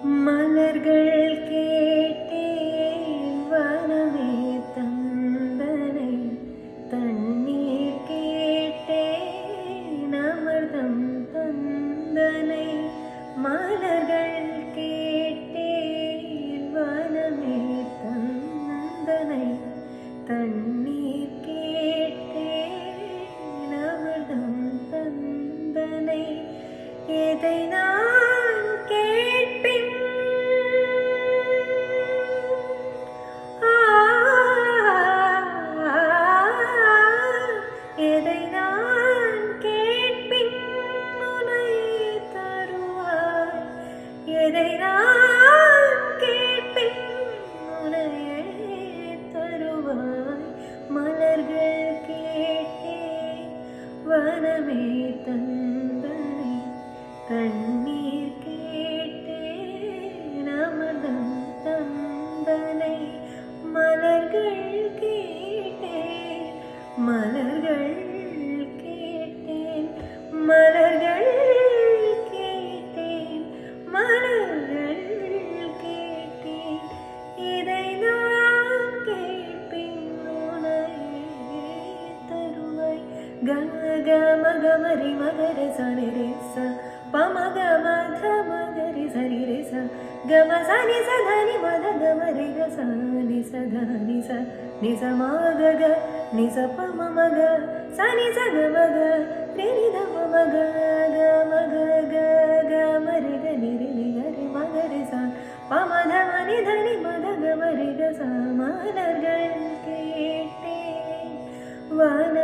மலர்கள் கேட்டேன் வனமே தந்தனை, தண்ணீர் கேட்டேன் அமிர்தம் தந்தனை. மலர்கள் கேட்டேன் வனமே தந்தனை, தண்ணீர் கேட்டேன் அமிர்தம் தந்தனை. எதை நான் கேட்பின் எதை நான் கேட்பின் உனை தருவாய், எதை நான் கேட்பின் உனையே தருவாய். மலர்கள் கேட்டேன் வனமே தந்தனை, தண்ணீர் கேட்டேன் அமிர்தம் தந்தனை. மலர்கள் கேட்டேன், மலர்கள் கேட்டேன், மலர்கள் கேட்டேன், மலர்கள் கேட்டேன். இதை நான் கேட்பின் உனையே தருவாய். கமகமரி மகர சனி ரே ச பமக மத மகரி சரி ரே ச கம சனி சதனி மத கமரி க சனி சதனி ச நி ச மக க நி ச பம மக சனி ச க மக ரே நி த மக க மக க க மரி க நி ரி நி க ரி மக ரி ச பம த மனி தனி மத கமரி க ச. மலர்கள் கேட்டேன் வன